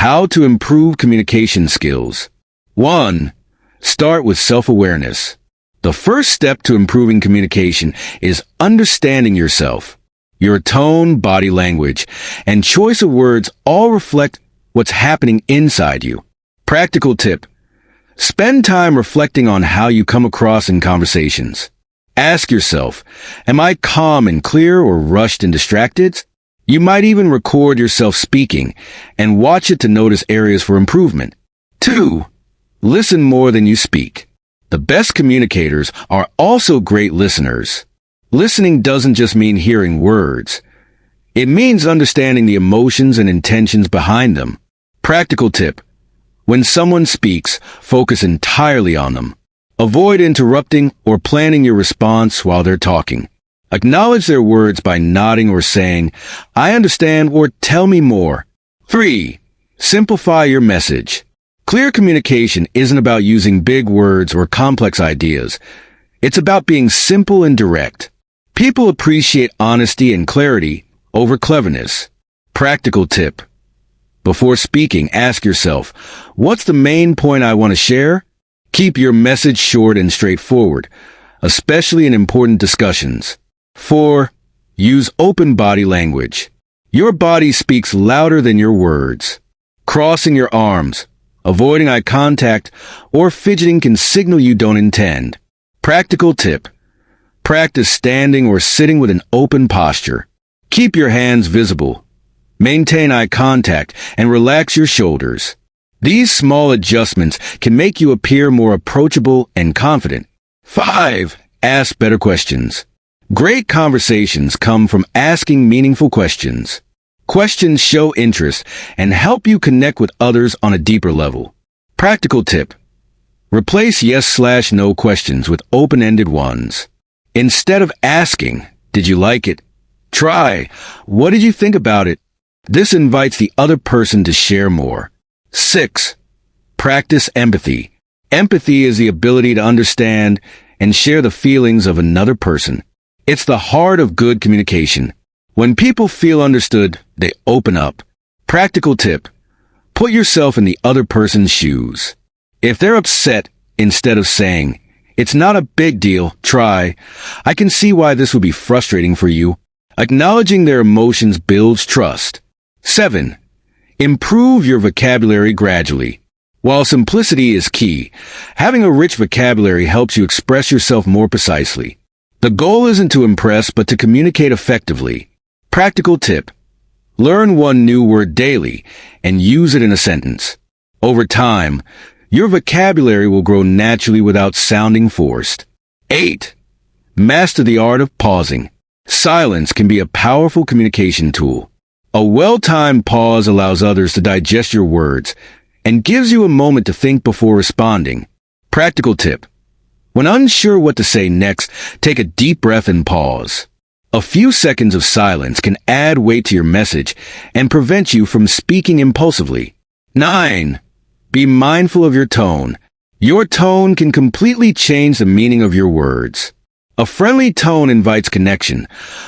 How to improve communication skills. 1. Start with self-awareness. The first step to improving communication is understanding yourself. Your tone, body language, and choice of words all reflect what's happening inside you. Practical tip. Spend time reflecting on how you come across in conversations. Ask yourself, am I calm and clear or rushed and distracted? You might even record yourself speaking and watch it to notice areas for improvement. 2. Listen more than you speak. The best communicators are also great listeners. Listening doesn't just mean hearing words. It means understanding the emotions and intentions behind them. Practical tip. When someone speaks, focus entirely on them. Avoid interrupting or planning your response while they're talking. Acknowledge their words by nodding or saying, "I understand," or "Tell me more." 3. Simplify your message. Clear communication isn't about using big words or complex ideas. It's about being simple and direct. People appreciate honesty and clarity over cleverness. Practical tip. Before speaking, ask yourself, what's the main point I want to share? Keep your message short and straightforward, especially in important discussions. 4. Use open body language. Your body speaks louder than your words. Crossing your arms, avoiding eye contact, or fidgeting can signal you don't intend. Practical tip. Practice standing or sitting with an open posture. Keep your hands visible. Maintain eye contact and relax your shoulders. These small adjustments can make you appear more approachable and confident. 5. Ask better questions. Great conversations come from asking meaningful questions. Questions show interest and help you connect with others on a deeper level. Practical tip. Replace yes/no questions with open-ended ones. Instead of asking, "Did you like it?" try, "What did you think about it?" This invites the other person to share more. 6. Practice empathy. Empathy is the ability to understand and share the feelings of another person. It's the heart of good communication. When people feel understood, they open up. Practical tip. Put yourself in the other person's shoes. If they're upset, instead of saying, "It's not a big deal," try, "I can see why this would be frustrating for you." Acknowledging their emotions builds trust. 7. Improve your vocabulary gradually. While simplicity is key, having a rich vocabulary helps you express yourself more precisely. The goal isn't to impress, but to communicate effectively. Practical tip. Learn one new word daily and use it in a sentence. Over time, your vocabulary will grow naturally without sounding forced. 8. Master the art of pausing. Silence can be a powerful communication tool. A well-timed pause allows others to digest your words and gives you a moment to think before responding. Practical tip. When unsure what to say next, take a deep breath and pause. A few seconds of silence can add weight to your message and prevent you from speaking impulsively. 9. Be mindful of your tone. Your tone can completely change the meaning of your words. A friendly tone invites connection,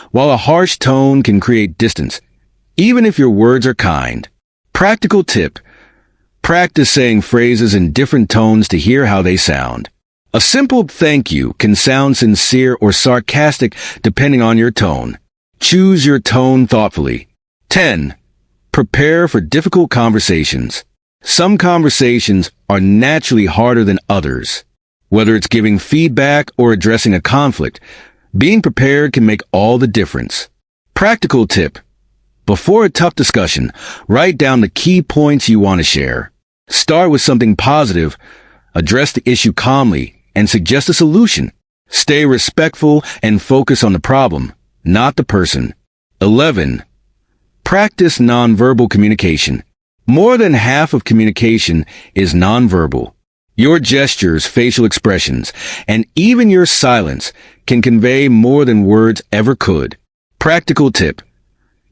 while a harsh tone can create distance, even if your words are kind. Practical tip. Practice saying phrases in different tones to hear how they sound. A simple "thank you" can sound sincere or sarcastic depending on your tone. Choose your tone thoughtfully. 10. Prepare for difficult conversations. Some conversations are naturally harder than others. Whether it's giving feedback or addressing a conflict, being prepared can make all the difference. Practical tip. Before a tough discussion, write down the key points you want to share. Start with something positive, address the issue calmly, and suggest a solution. Stay respectful and focus on the problem, not the person. 11. Practice nonverbal communication. More than half of communication is nonverbal. Your gestures, facial expressions, and even your silence can convey more than words ever could. Practical tip.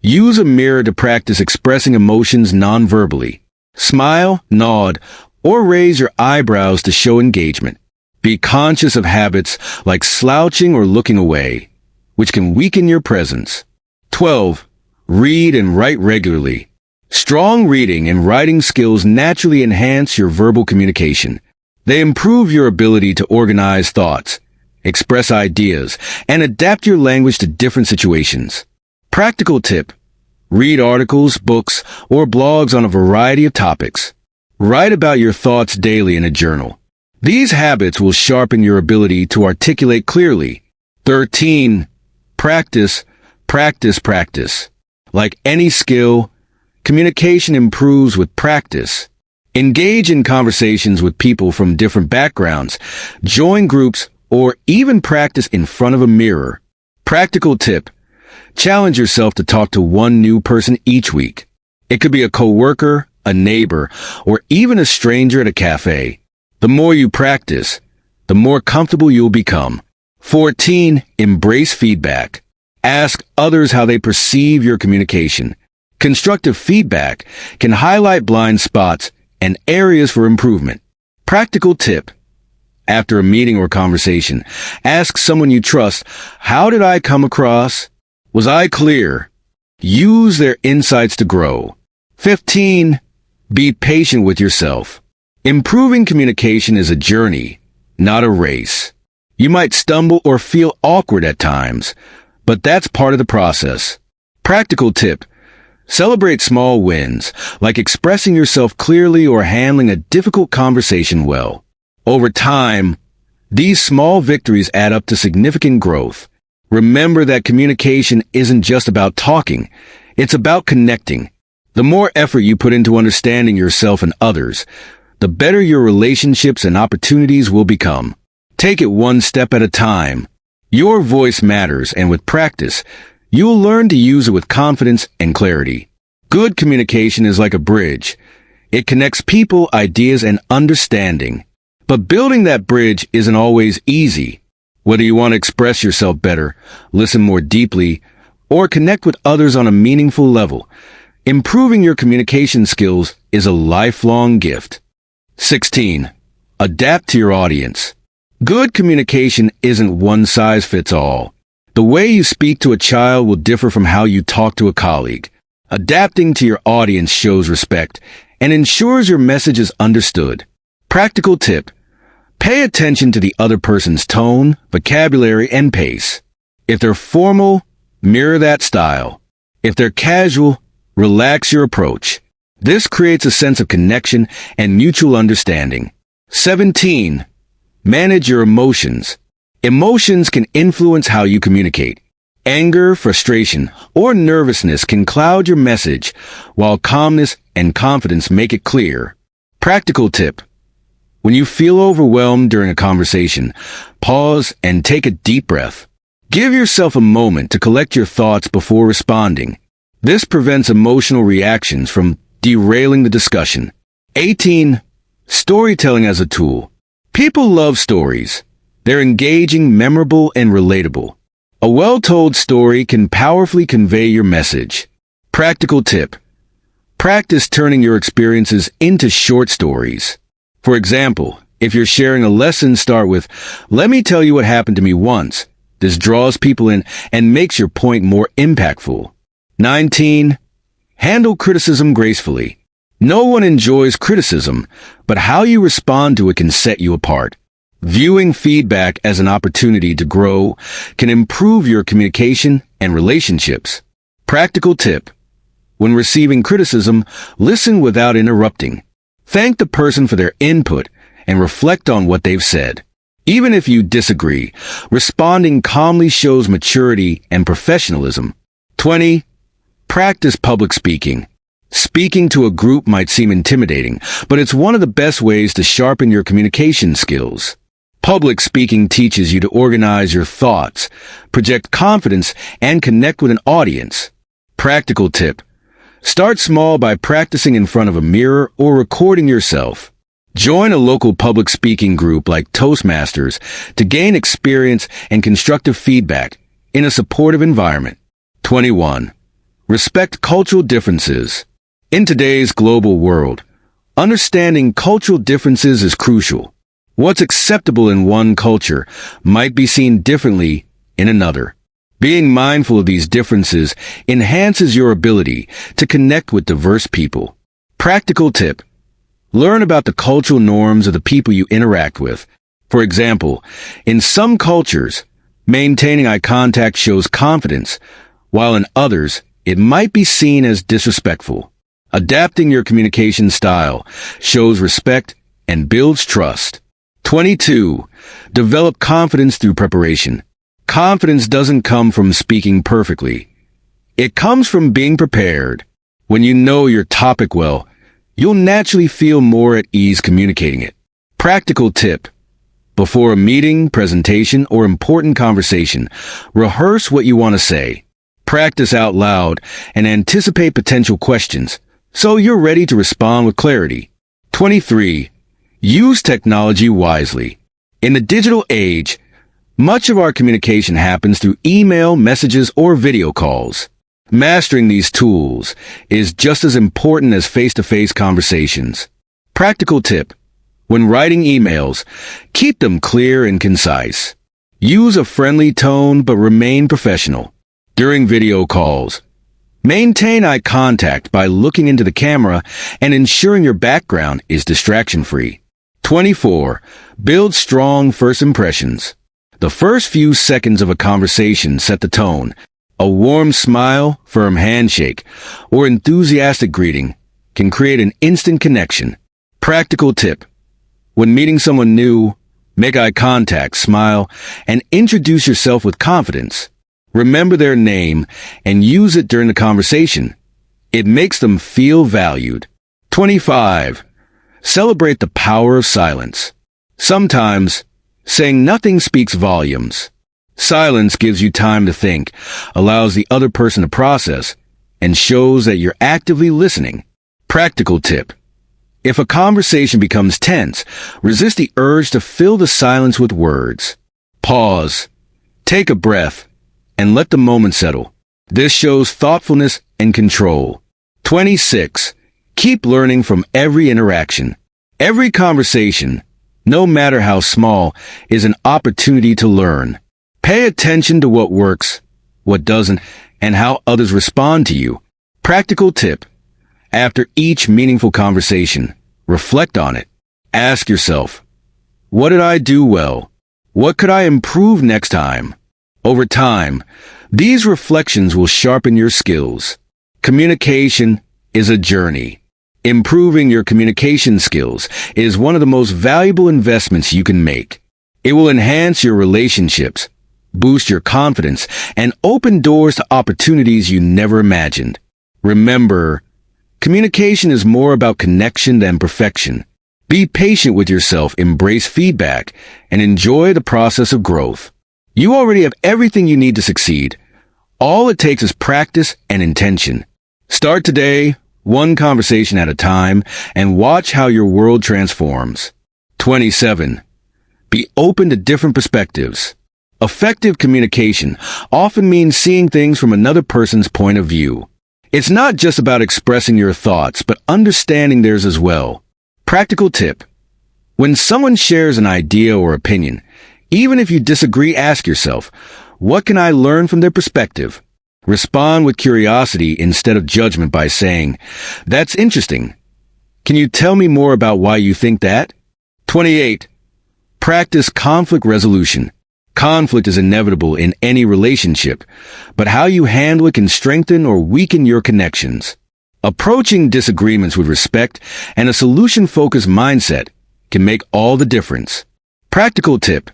Use a mirror to practice expressing emotions nonverbally. Smile, nod, or raise your eyebrows to show engagement. Be conscious of habits like slouching or looking away, which can weaken your presence. 12. Read and write regularly. Strong reading and writing skills naturally enhance your verbal communication. They improve your ability to organize thoughts, express ideas, and adapt your language to different situations. Practical tip: read articles, books, or blogs on a variety of topics. Write about your thoughts daily in a journal. These habits will sharpen your ability to articulate clearly. 13. Practice, practice, practice. Like any skill, communication improves with practice. Engage in conversations with people from different backgrounds, join groups, or even practice in front of a mirror. Practical tip: challenge yourself to talk to one new person each week. It could be a coworker, a neighbor, or even a stranger at a cafe. The more you practice, the more comfortable you'll become. 14. Embrace feedback. Ask others how they perceive your communication. Constructive feedback can highlight blind spots and areas for improvement. Practical tip: after a meeting or conversation, ask someone you trust, how did I come across? Was I clear? Use their insights to grow. 15. Be patient with yourself. Improving communication is a journey, not a race. You might stumble or feel awkward at times, but that's part of the process. Practical tip: celebrate small wins, like expressing yourself clearly or handling a difficult conversation well. Over time, these small victories add up to significant growth. Remember that communication isn't just about talking, it's about connecting. The more effort you put into understanding yourself and others, the better your relationships and opportunities will become. Take it one step at a time. Your voice matters, and with practice, you'll learn to use it with confidence and clarity. Good communication is like a bridge. It connects people, ideas, and understanding. But building that bridge isn't always easy. Whether you want to express yourself better, listen more deeply, or connect with others on a meaningful level, improving your communication skills is a lifelong gift. 16. Adapt to your audience. Good communication isn't one size fits all. The way you speak to a child will differ from how you talk to a colleague. Adapting to your audience shows respect and ensures your message is understood. Practical tip: pay attention to the other person's tone, vocabulary, and pace. If they're formal, mirror that style. If they're casual, relax your approach. This creates a sense of connection and mutual understanding. 17. Manage your emotions. Emotions can influence how you communicate. Anger, frustration, or nervousness can cloud your message, while calmness and confidence make it clear. Practical tip: when you feel overwhelmed during a conversation, pause and take a deep breath. Give yourself a moment to collect your thoughts before responding. This prevents emotional reactions from derailing the discussion. 18. Storytelling as a tool. People love stories. They're engaging, memorable, and relatable. A well-told story can powerfully convey your message. Practical tip: practice turning your experiences into short stories. For example, if you're sharing a lesson, start with, "Let me tell you what happened to me once." This draws people in and makes your point more impactful. 19. Handle criticism gracefully. No one enjoys criticism, but how you respond to it can set you apart. Viewing feedback as an opportunity to grow can improve your communication and relationships. Practical tip: when receiving criticism, listen without interrupting. Thank the person for their input and reflect on what they've said. Even if you disagree, responding calmly shows maturity and professionalism. 20. Practice public speaking. Speaking to a group might seem intimidating, but it's one of the best ways to sharpen your communication skills. Public speaking teaches you to organize your thoughts, project confidence, and connect with an audience. Practical tip: start small by practicing in front of a mirror or recording yourself. Join a local public speaking group like Toastmasters to gain experience and constructive feedback in a supportive environment. 21. Respect cultural differences. In today's global world, understanding cultural differences is crucial. What's acceptable in one culture might be seen differently in another. Being mindful of these differences enhances your ability to connect with diverse people. Practical tip: learn about the cultural norms of the people you interact with. For example, in some cultures, maintaining eye contact shows confidence, while in others, it might be seen as disrespectful. Adapting your communication style shows respect and builds trust. 22. Develop confidence through preparation. Confidence doesn't come from speaking perfectly. It comes from being prepared. When you know your topic well, you'll naturally feel more at ease communicating it. Practical tip: before a meeting, presentation, or important conversation, rehearse what you want to say. Practice out loud and anticipate potential questions, so you're ready to respond with clarity. 23. Use technology wisely. In the digital age, much of our communication happens through email, messages, or video calls. Mastering these tools is just as important as face-to-face conversations. Practical tip: when writing emails, keep them clear and concise. Use a friendly tone but remain professional. During video calls, maintain eye contact by looking into the camera and ensuring your background is distraction-free. 24. Build strong first impressions. The first few seconds of a conversation set the tone. A warm smile, firm handshake, or enthusiastic greeting can create an instant connection. Practical tip: when meeting someone new, make eye contact, smile, and introduce yourself with confidence. Remember their name and use it during the conversation. It makes them feel valued. 25. Celebrate the power of silence. Sometimes, saying nothing speaks volumes. Silence gives you time to think, allows the other person to process, and shows that you're actively listening. Practical tip: if a conversation becomes tense, resist the urge to fill the silence with words. Pause, take a breath, and let the moment settle. This shows thoughtfulness and control. 26. Keep learning from every interaction. Every conversation, no matter how small, is an opportunity to learn. Pay attention to what works, what doesn't, and how others respond to you. Practical tip: after each meaningful conversation, reflect on it. Ask yourself, what did I do well? What could I improve next time? Over time, these reflections will sharpen your skills. Communication is a journey. Improving your communication skills is one of the most valuable investments you can make. It will enhance your relationships, boost your confidence, and open doors to opportunities you never imagined. Remember, communication is more about connection than perfection. Be patient with yourself, embrace feedback, and enjoy the process of growth. You already have everything you need to succeed. All it takes is practice and intention. Start today, one conversation at a time, and watch how your world transforms. 27. Be open to different perspectives. Effective communication often means seeing things from another person's point of view. It's not just about expressing your thoughts, but understanding theirs as well. Practical tip: when someone shares an idea or opinion, even if you disagree, ask yourself, what can I learn from their perspective? Respond with curiosity instead of judgment by saying, that's interesting. Can you tell me more about why you think that? 28. Practice conflict resolution. Conflict is inevitable in any relationship, but how you handle it can strengthen or weaken your connections. Approaching disagreements with respect and a solution-focused mindset can make all the difference. Practical tip: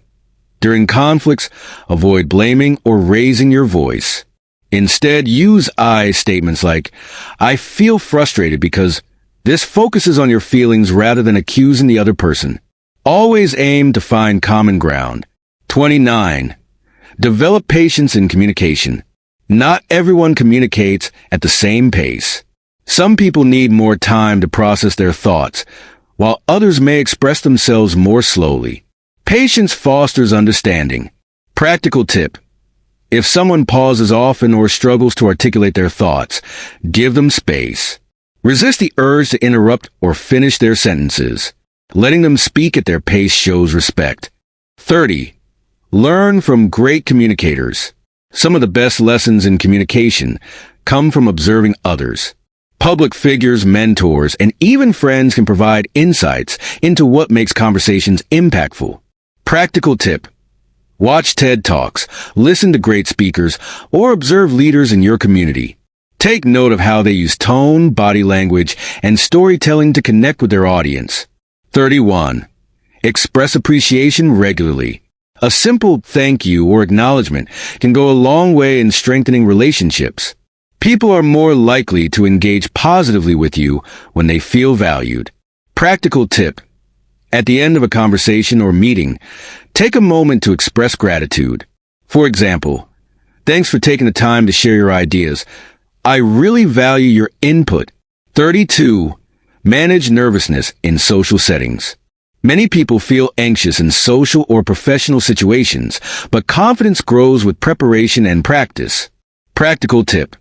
during conflicts, avoid blaming or raising your voice. Instead, use I statements like, I feel frustrated because. This focuses on your feelings rather than accusing the other person. Always aim to find common ground. 29. Develop patience in communication. Not everyone communicates at the same pace. Some people need more time to process their thoughts, while others may express themselves more slowly. Patience fosters understanding. Practical tip: if someone pauses often or struggles to articulate their thoughts, give them space. Resist the urge to interrupt or finish their sentences. Letting them speak at their pace shows respect. 30. Learn from great communicators. Some of the best lessons in communication come from observing others. Public figures, mentors, and even friends can provide insights into what makes conversations impactful. Practical tip: watch TED Talks, listen to great speakers, or observe leaders in your community. Take note of how they use tone, body language, and storytelling to connect with their audience. 31. Express appreciation regularly. A simple thank you or acknowledgement can go a long way in strengthening relationships. People are more likely to engage positively with you when they feel valued. Practical tip: at the end of a conversation or meeting, take a moment to express gratitude. For example, thanks for taking the time to share your ideas. I really value your input. 32. Manage nervousness in social settings. Many people feel anxious in social or professional situations, but confidence grows with preparation and practice. Practical tip: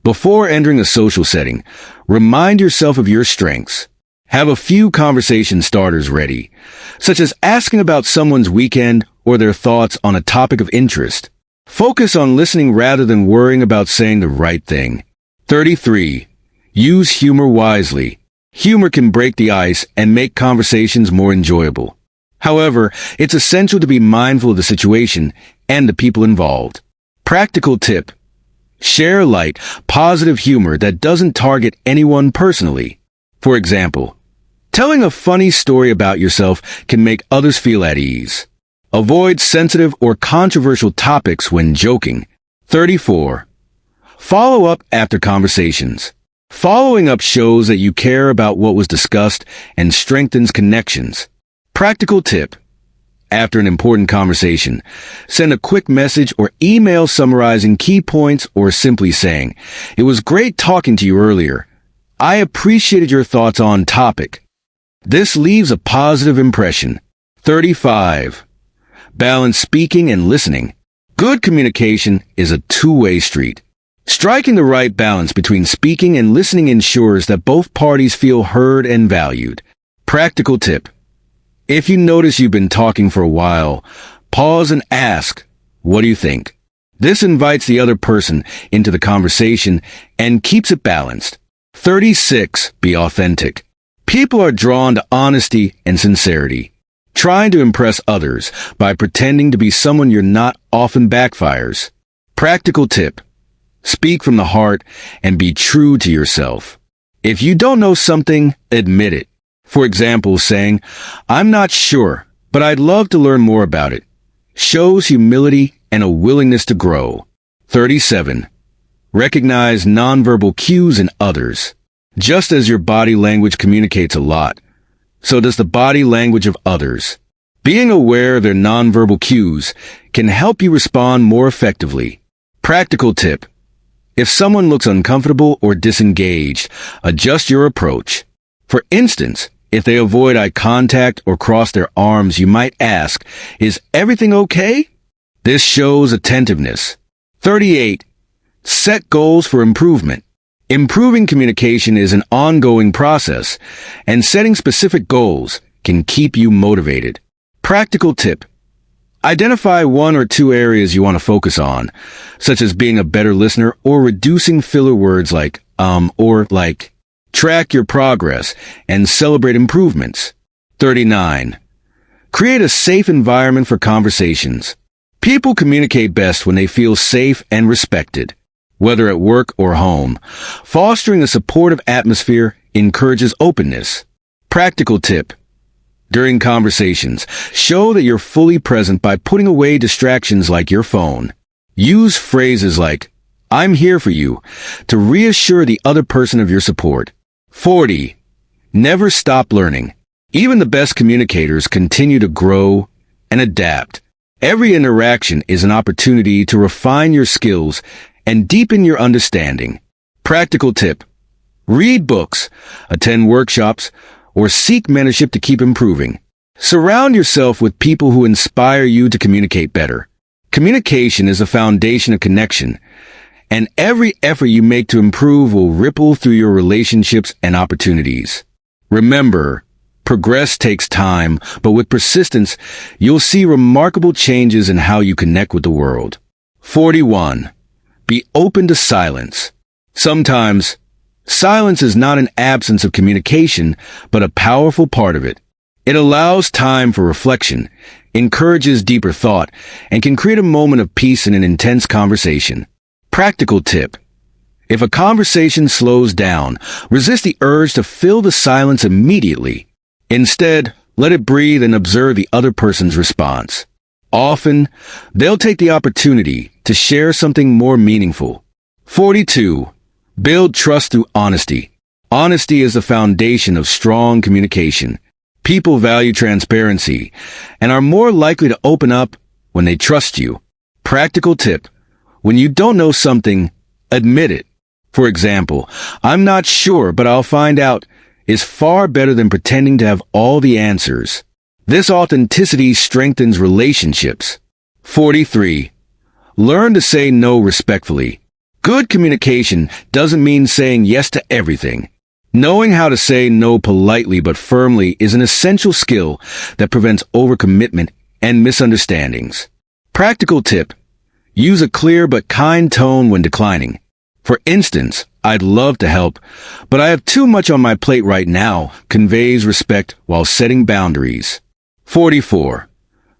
before entering a social setting, remind yourself of your strengths. Have a few conversation starters ready, such as asking about someone's weekend or their thoughts on a topic of interest. Focus on listening rather than worrying about saying the right thing. 33. Use humor wisely. Humor can break the ice and make conversations more enjoyable. However, it's essential to be mindful of the situation and the people involved. Practical tip: share light, positive humor that doesn't target anyone personally. For example, telling a funny story about yourself can make others feel at ease. Avoid sensitive or controversial topics when joking. 34. Follow up after conversations. Following up shows that you care about what was discussed and strengthens connections. Practical tip: after an important conversation, send a quick message or email summarizing key points or simply saying, "It was great talking to you earlier. I appreciated your thoughts on topic." This leaves a positive impression. 35. Balance speaking and listening. Good communication is a two-way street. Striking the right balance between speaking and listening ensures that both parties feel heard and valued. Practical tip: if you notice you've been talking for a while, pause and ask, "What do you think?" This invites the other person into the conversation and keeps it balanced. 36. Be authentic. People are drawn to honesty and sincerity. Trying to impress others by pretending to be someone you're not often backfires. Practical tip: speak from the heart and be true to yourself. If you don't know something, admit it. For example, saying, "I'm not sure, but I'd love to learn more about it," shows humility and a willingness to grow. 37. Recognize nonverbal cues in others. Just as your body language communicates a lot, so does the body language of others. Being aware of their nonverbal cues can help you respond more effectively. Practical tip: if someone looks uncomfortable or disengaged, adjust your approach. For instance, if they avoid eye contact or cross their arms, you might ask, "Is everything okay?" This shows attentiveness. 38. Set goals for improvement. Improving communication is an ongoing process, and setting specific goals can keep you motivated. Practical tip: identify one or two areas you want to focus on, such as being a better listener or reducing filler words like or like. Track your progress and celebrate improvements. 39. Create a safe environment for conversations. People communicate best when they feel safe and respected, whether at work or home. Fostering a supportive atmosphere encourages openness. Practical tip: during conversations, show that you're fully present by putting away distractions like your phone. Use phrases like, "I'm here for you," to reassure the other person of your support. 40. Never stop learning. Even the best communicators continue to grow and adapt. Every interaction is an opportunity to refine your skills and deepen your understanding. Practical tip: read books, attend workshops, or seek mentorship to keep improving. Surround yourself with people who inspire you to communicate better. Communication is the foundation of connection, and every effort you make to improve will ripple through your relationships and opportunities. Remember, progress takes time, but with persistence, you'll see remarkable changes in how you connect with the world. 41. Be open to silence. Sometimes, silence is not an absence of communication, but a powerful part of it. It allows time for reflection, encourages deeper thought, and can create a moment of peace in an intense conversation. Practical tip. If a conversation slows down, resist the urge to fill the silence immediately. Instead, let it breathe and observe the other person's response. Often, they'll take the opportunity to share something more meaningful. 42. Build trust through honesty. Honesty is the foundation of strong communication. People value transparency and are more likely to open up when they trust you. Practical tip. When you don't know something, admit it. For example, "I'm not sure, but I'll find out," is far better than pretending to have all the answers. This authenticity strengthens relationships. 43. Learn to say no respectfully. Good communication doesn't mean saying yes to everything. Knowing how to say no politely but firmly is an essential skill that prevents overcommitment and misunderstandings. Practical tip. Use a clear but kind tone when declining. For instance, "I'd love to help, but I have too much on my plate right now," conveys respect while setting boundaries. 44.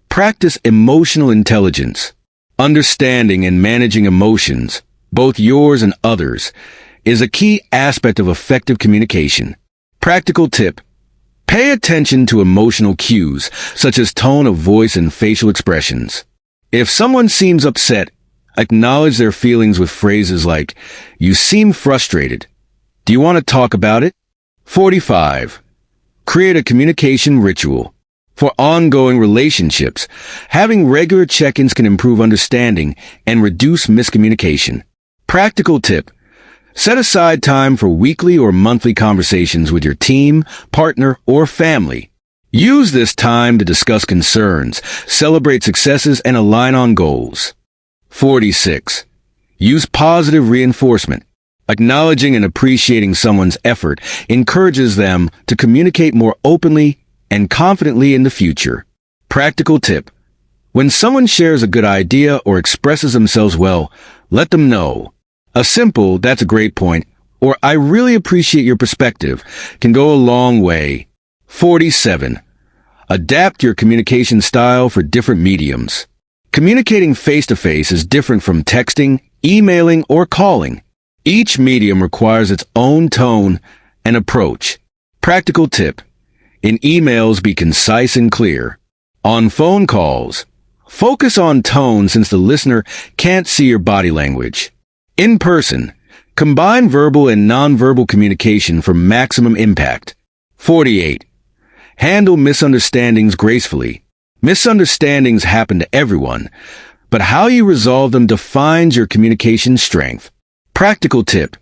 Practice emotional intelligence. Understanding and managing emotions, both yours and others, is a key aspect of effective communication. Practical tip. Pay attention to emotional cues, such as tone of voice and facial expressions. If someone seems upset, acknowledge their feelings with phrases like, "You seem frustrated. Do you want to talk about it?" 45. Create a communication ritual. For ongoing relationships, having regular check-ins can improve understanding and reduce miscommunication. Practical tip. Set aside time for weekly or monthly conversations with your team, partner, or family. Use this time to discuss concerns, celebrate successes, and align on goals. 46. Use positive reinforcement. Acknowledging and appreciating someone's effort encourages them to communicate more openly and confidently in the future. Practical tip. When someone shares a good idea or expresses themselves well, let them know. A simple "That's a great point," or "I really appreciate your perspective," can go a long way. 47. Adapt your communication style for different mediums. Communicating face-to-face is different from texting, emailing, or calling. Each medium requires its own tone and approach. Practical tip. In emails, be concise and clear. On phone calls, focus on tone since the listener can't see your body language. In person, combine verbal and nonverbal communication for maximum impact. 48. Handle misunderstandings gracefully. Misunderstandings happen to everyone, but how you resolve them defines your communication strength. Practical tip.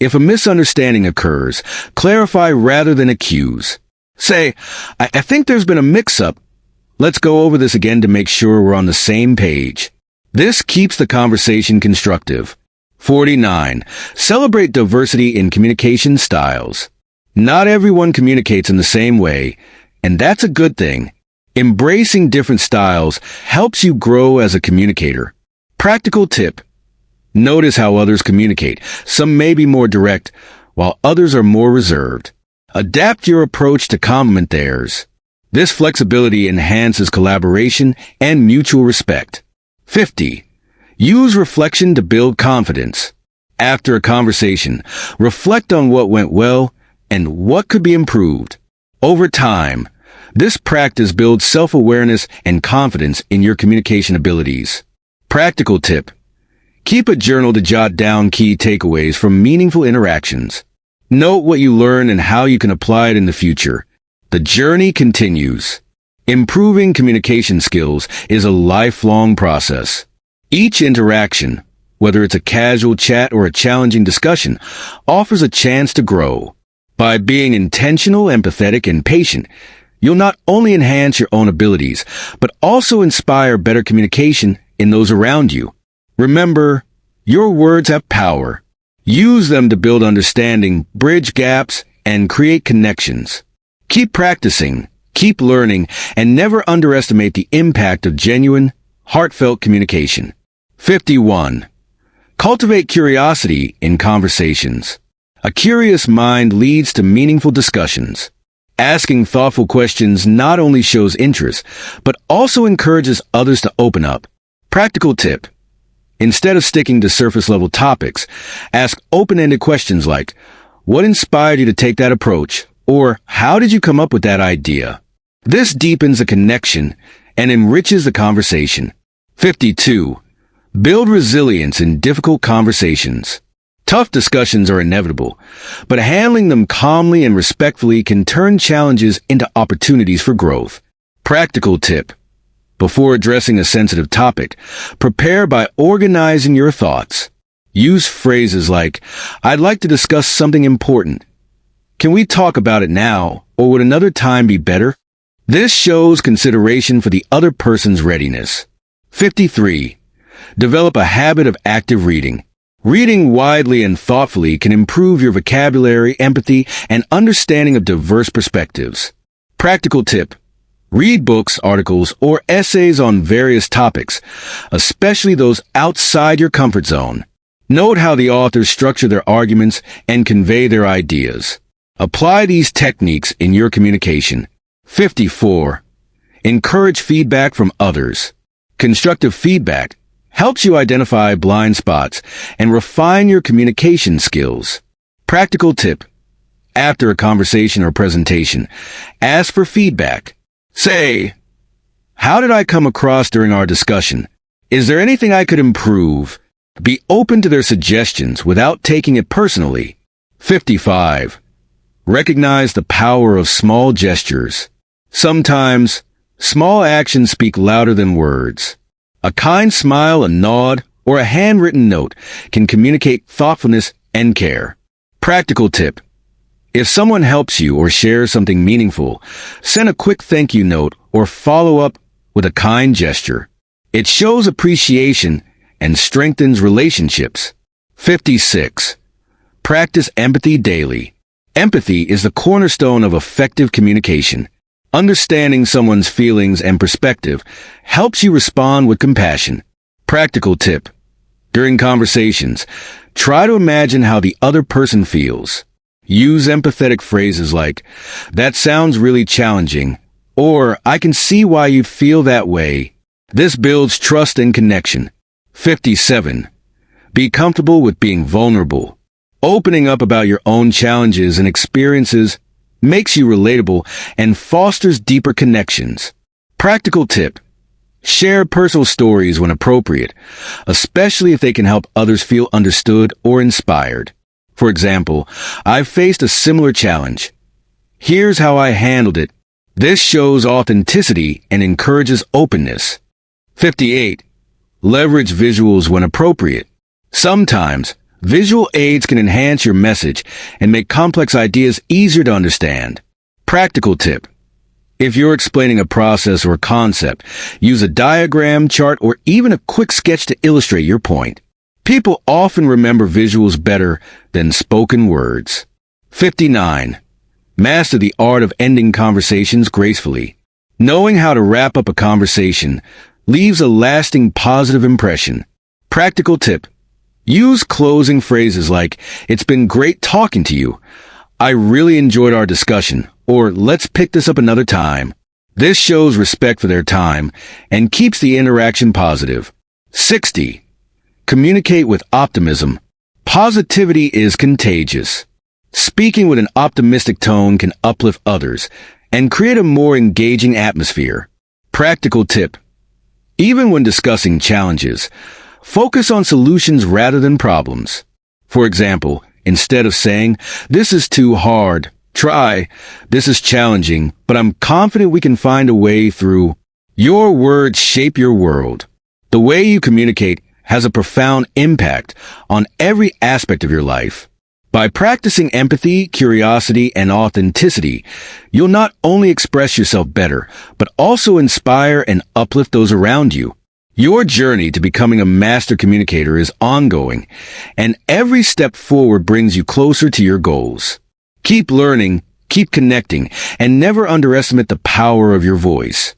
If a misunderstanding occurs, clarify rather than accuse. Say, I think there's been a mix-up. Let's go over this again to make sure we're on the same page." This keeps the conversation constructive. 49. Celebrate diversity in communication styles. Not everyone communicates in the same way, and that's a good thing. Embracing different styles helps you grow as a communicator. Practical tip. Notice how others communicate. Some may be more direct, while others are more reserved. Adapt your approach to complement theirs. This flexibility enhances collaboration and mutual respect. 50. Use reflection to build confidence. After a conversation, reflect on what went well and what could be improved. Over time, this practice builds self-awareness and confidence in your communication abilities. Practical tip. Keep a journal to jot down key takeaways from meaningful interactions. Note what you learn and how you can apply it in the future. The journey continues. Improving communication skills is a lifelong process. Each interaction, whether it's a casual chat or a challenging discussion, offers a chance to grow. By being intentional, empathetic, and patient, you'll not only enhance your own abilities, but also inspire better communication in those around you. Remember, your words have power. Use them to build understanding, bridge gaps, and create connections. Keep practicing, keep learning, and never underestimate the impact of genuine, heartfelt communication. 51. Cultivate curiosity in conversations. A curious mind leads to meaningful discussions. Asking thoughtful questions not only shows interest, but also encourages others to open up. Practical tip. Instead of sticking to surface-level topics, ask open-ended questions like, what inspired you to take that approach? Or, how did you come up with that idea? This deepens a connection and enriches the conversation. 52. Build resilience in difficult conversations. Tough discussions are inevitable, but handling them calmly and respectfully can turn challenges into opportunities for growth. Practical tip. Before addressing a sensitive topic, prepare by organizing your thoughts. Use phrases like, I'd like to discuss something important. Can we talk about it now, or would another time be better? This shows consideration for the other person's readiness. 53. Develop a habit of active reading. Reading widely and thoughtfully can improve your vocabulary, empathy, and understanding of diverse perspectives. Practical tip. Read books, articles, or essays on various topics, especially those outside your comfort zone. Note how the authors structure their arguments and convey their ideas. Apply these techniques in your communication. 54. Encourage feedback from others. Constructive feedback helps you identify blind spots and refine your communication skills. Practical tip. After a conversation or presentation, ask for feedback. Say, how did I come across during our discussion? Is there anything I could improve? Be open to their suggestions without taking it personally. 55. Recognize the power of small gestures. Sometimes, small actions speak louder than words. A kind smile, a nod, or a handwritten note can communicate thoughtfulness and care. Practical tip. If someone helps you or shares something meaningful, send a quick thank you note or follow up with a kind gesture. It shows appreciation and strengthens relationships. 56. Practice empathy daily. Empathy is the cornerstone of effective communication. Understanding someone's feelings and perspective helps you respond with compassion. Practical tip. During conversations, try to imagine how the other person feels. Use empathetic phrases like, that sounds really challenging, or I can see why you feel that way. This builds trust and connection. 57. Be comfortable with being vulnerable. Opening up about your own challenges and experiences makes you relatable and fosters deeper connections. Practical tip. Share personal stories when appropriate, especially if they can help others feel understood or inspired. For example, I've faced a similar challenge. Here's how I handled it. This shows authenticity and encourages openness. 58. Leverage visuals when appropriate. Sometimes, visual aids can enhance your message and make complex ideas easier to understand. Practical tip. If you're explaining a process or a concept, use a diagram, chart, or even a quick sketch to illustrate your point. People often remember visuals better than spoken words. 59. Master the art of ending conversations gracefully. Knowing how to wrap up a conversation leaves a lasting positive impression. Practical tip. Use closing phrases like, it's been great talking to you. I really enjoyed our discussion, or let's pick this up another time. This shows respect for their time and keeps the interaction positive. 60. Communicate with optimism. Positivity is contagious. Speaking with an optimistic tone can uplift others and create a more engaging atmosphere. Practical tip. Even when discussing challenges, focus on solutions rather than problems. For example, instead of saying, this is too hard, try, this is challenging, but I'm confident we can find a way through. Your words shape your world. The way you communicate has a profound impact on every aspect of your life. By practicing empathy, curiosity, and authenticity, you'll not only express yourself better, but also inspire and uplift those around you. Your journey to becoming a master communicator is ongoing, and every step forward brings you closer to your goals. Keep learning, keep connecting, and never underestimate the power of your voice.